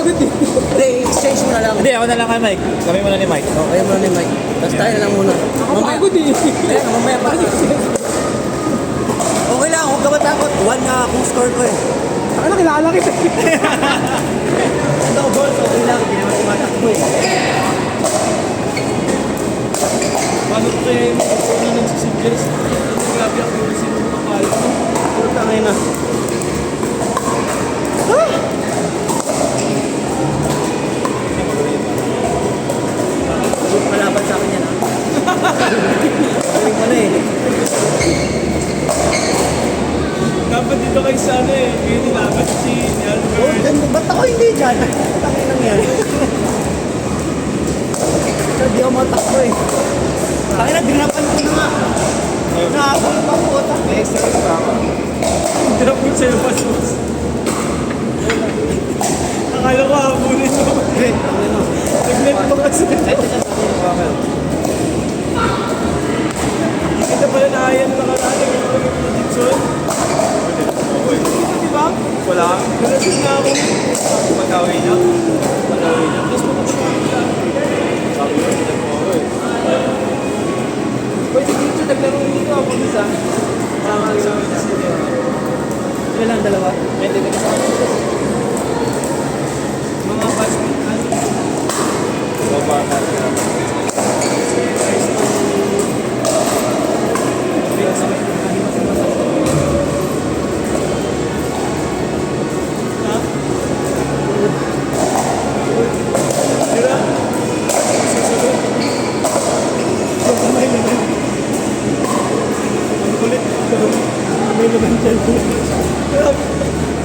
Pagod eh. Hindi, exchange mo na lang. Hindi, ako na lang kay Mike. Kami muna ni Mike. Okay mo na ni Mike. Tapos tayo na lang muna. Nakapagod eh. Ayan, mamaya pa. Okay lang, huwag ka matakot. 1 na kung score ko eh. Ano, kilala kita. Ito, balls, okay lang. Hindi naman tumatakbo eh. Paano ko kaya yung mga nagsisuggest? Grabe ako yung sino mga pala. Puro tangay na. Huwag malaban sa akin yan ha. Galing mo na eh. Dapat dito kayo sa ano eh. Kayo nilaban si Oh, Albert. ganda. Ba't ako hindi dyan? Tangay lang yan. Hindi ako matakbo eh. Tangay na, dinapan ko na nga. Nakakul pa po. May extra pa ako. Drop mo sa labas. Akala ko habunin mo. Hey, ano? Nag-net mo kasi. Hindi kita pala naayan na karating yung pag-prediction. Di ba? Wala. Nalasin na ako. Pag-away niya. Pag-away niya. Tapos mag-away niya. Sabi ko, hindi na po ako eh. Pwede dito, naglaro dito ako isa. Parang sa akin niya. Ilan lang, dalawa? Pwede ka sa akin. Mga basket ano? Babata ka.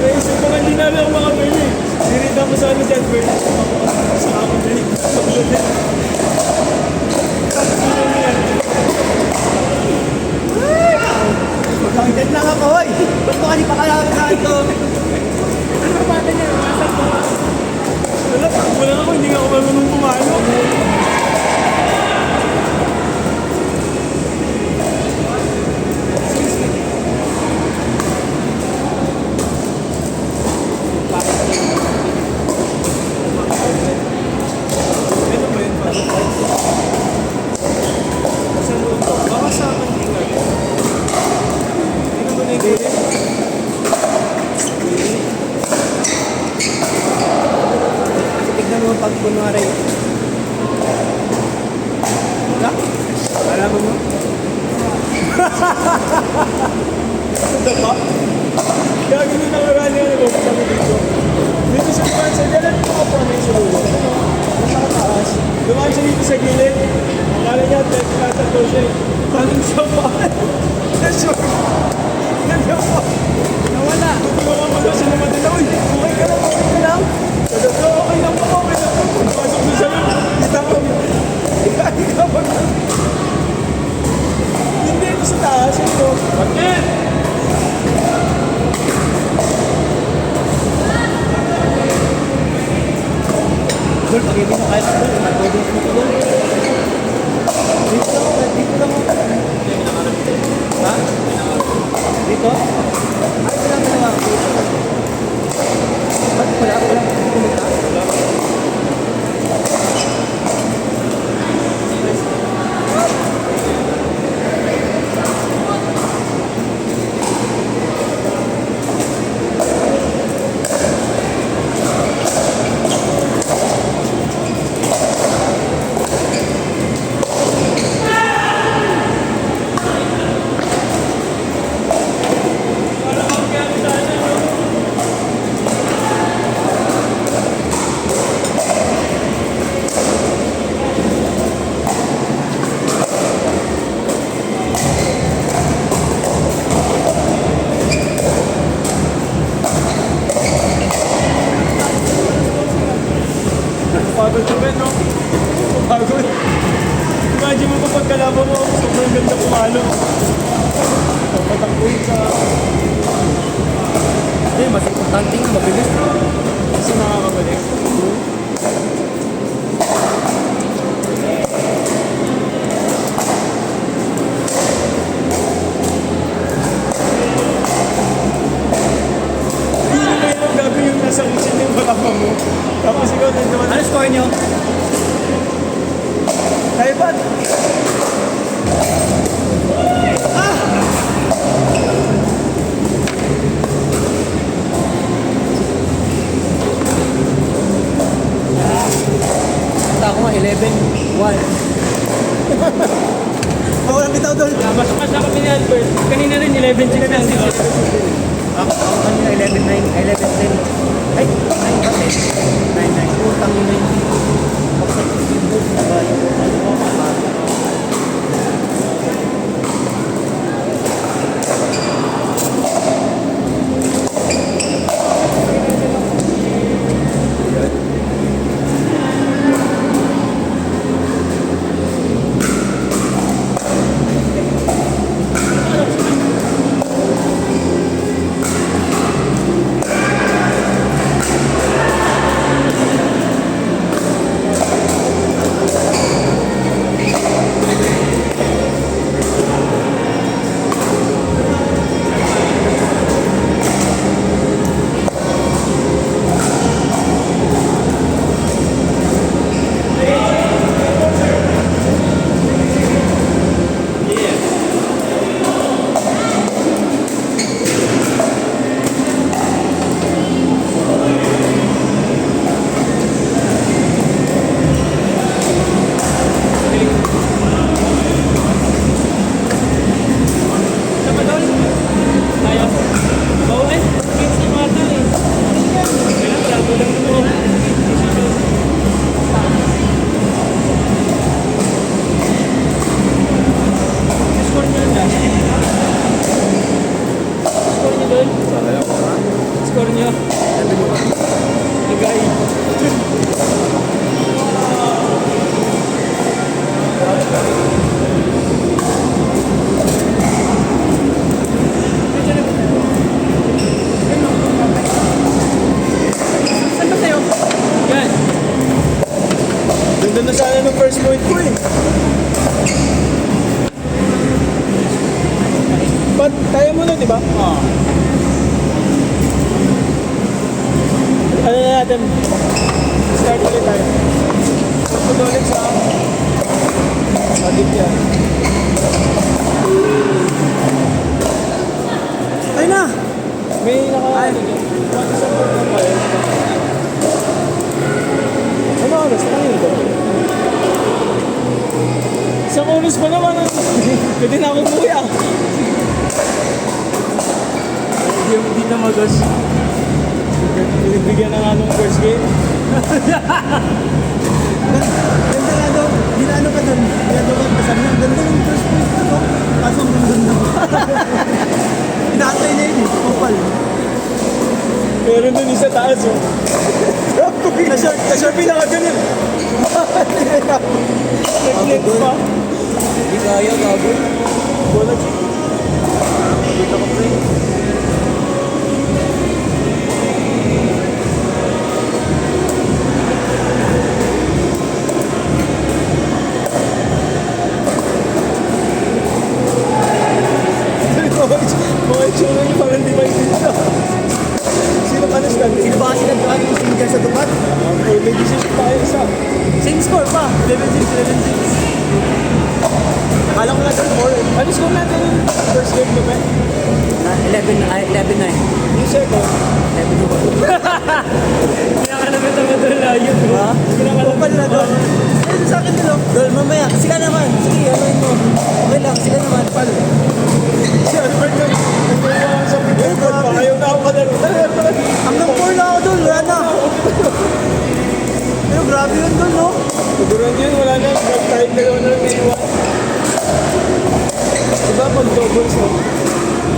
Naisip ko nga hindi namin ako makabili. Sinita ko sa ano dyan, Bert. Sa ako din. Magkakagad lang ako, hoy! Ba't mo kasi pakalawin sa akin to? Ano ba ba niya? Nasaan ko? Wala, takbo lang ako. Hindi nga ako marunong pumalo. Ano ba yun? Saan mo ito? Baka sa akin din nga. Hindi naman na yung Tignan mo pag kunwari. Wala? Alam mo? Ito pa? Kaya ganun na marami ang nag-office kami dito. Dito sa dumaan sa gilid, nakapuan na yung sululo. Nasa kataas. Dumaan siya dito sa gilid. Akala niya, tatatlo siya eh. Taling siya pa. Na-shock. Nag-shock. Nawala. Tulungan ko na siya naman din. Uy, okay ka lang, okay ka lang. Sabi ko, okay lang po, okay lang po. Pasok na sa'yo. Kita ko. Ika pa na. Hindi ito sa taas. Ito. Bakit? Dol, pag hindi mo kahit ako, mag-audience mo ko doon. Dito lang ako, dito lang ako. Ha? Dito? Ay, ito lang dalawa. Dito. Ba't wala? Wala? Pumunta? Pagod ka ba, no? Pagod. Imagine mo kapag kalaban mo, sobrang ganda pumalo. Patakbuhin sa... Hindi, mas importante nga, mabilis. Kasi nakakabalik. Hindi na kayo gagawin yung nasa kitchen yung balakang mo. Tapos ko din naman. Ano score nyo? Tayo ba? Basta ako nga, 11-1. Walang bitaw doon. Mas kami ni Albert. Kanina rin 11-6 na sila. Ako kanina 11-9, 11-10. Ay, 9 ba? 9-9. Utang yun yun. Ako sa Timbuk. Score nyo? Ligay. Saan ba tayo? Yan. Doon na sana ng first point ko eh. Ba't tayo muna, di ba? Oo. Ano na natin? Start ulit tayo. Punta ulit sa Aditya. Ay na! May naka-ano dyan. Isang point na pala. Ano oras? Ano ba? Isang oras pa naman. Pwede na ako umuwi ah. Hindi na magas. Bigyan na nga nung first game. Ganda nga daw. Ginano ka doon. Ginano ka doon. Sabi niya, ganda ng first point ko to. Kaso ang ganda mo. Inaantay na yun eh. Kupal. Meron dun isa taas oh. Ka-short pinaka-ganun. Nag-click pa. Hindi kaya, gago. Bola kick. Dito ko pre. Mga itsura niyo parang di maintindihan. Sino ka na-stand? Sino ba kasi nagkakaroon yung singer sa tupat? May decision pa kayo isa. Same score pa. 11-6, 11-6. Akala ko na doon 4. Ano score natin yung first game mo ba? 11-9. Yung second? 11-1. Pinakalamit ang doon layo. Ha? Kupal na doon. Ayun sa akin doon. Dol, mamaya. Sila naman. Sige, anoin mo. Okay lang, sila naman. Pal. Si Albert yun. Nagkawa sa pinagod pa. Ayaw na ako kalaro. Hanggang 4 na ako doon. Wala na. Pero grabe yun doon, no? Sigurang yun, wala na. Kahit dalawa na lang naiwan. Diba pag doubles no?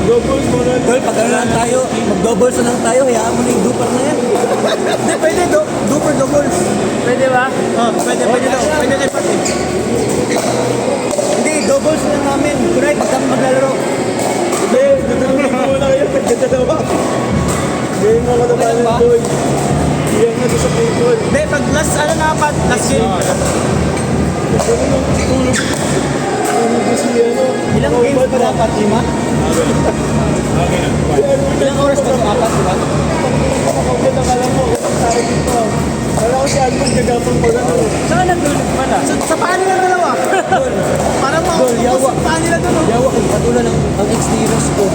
Doubles mo na. Dol, pag ano lang tayo, mag-doubles na lang tayo. Hayaan mo na yung duper na yan. Hindi, pwede. Duper doubles. Pwede ba? Pwede daw. Pwede na pati. Hindi, doubles na lang namin. Kunay, pag kami maglalaro. Hindi, tutulungan mo muna kayo. Pagkatalawa. Game mo ka na Okay lang ba? boy. Iyan na to sa people. Hindi, pag last, ano na pa, last game. Ano nang tulog? Ano kasi ano? Ilang games pa dapat, 5? Ilang oras pa ito? 4, di ba? Makakagod ang alam mo. Kung tayo dito. Wala ako si Albert gagapang ko lang. Saan nagdulog pala? Sa paa nila dalawa. Parang Dol, yawa. sa paa nila doon. Yawa ko, patulan ang ex ni Rosco.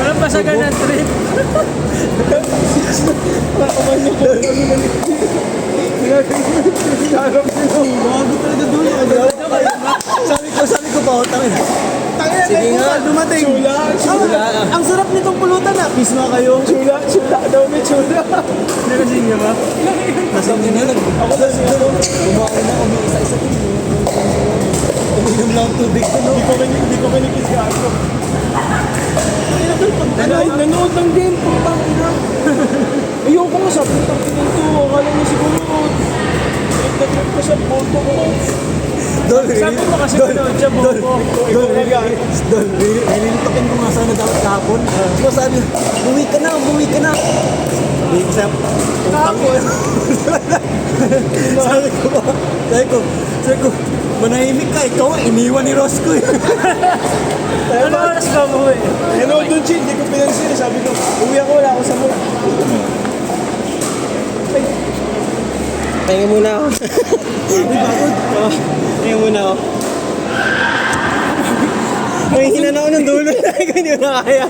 Parang basagan ng trip. Nakaman niya ko. Ginagap nila. Bago talaga doon. Sabi ko pa, utangin. Tangina, Sige nga. dumating. Chula, chula. Ang sarap nitong pulutan na. Peace nga kayo. Chula, chula daw may chula. Nakasing niya ba? Nasaan din yun? Ako na siya. Kumain na, umiisa-isa din. Uminom lang ang tubig ko, no? Hindi ko kinikisgaan ko. Nanood ng game, putang ina. Ayoko nga sabi ng tangkinan to. Akala niya siguro. Nag-trip ko sa photo ko. Sabi mo kasi manood siya mo ko. Dol, nililitokin ko nga sana dapat kahapon. So sabi, buwi ka na. Sabi ko sa'yo, utang ko. Sabi ko, manahimik ka, ikaw ang iniwan ni Rosco eh. Ano oras ka mo eh? Nanood doon, Chi. Hindi ko pinansin. Sabi ko, uwi ako, wala ako sa mood. Tingin muna ako. Tingin muna ako. May hina na ako ng dulo. Hindi ko na kaya.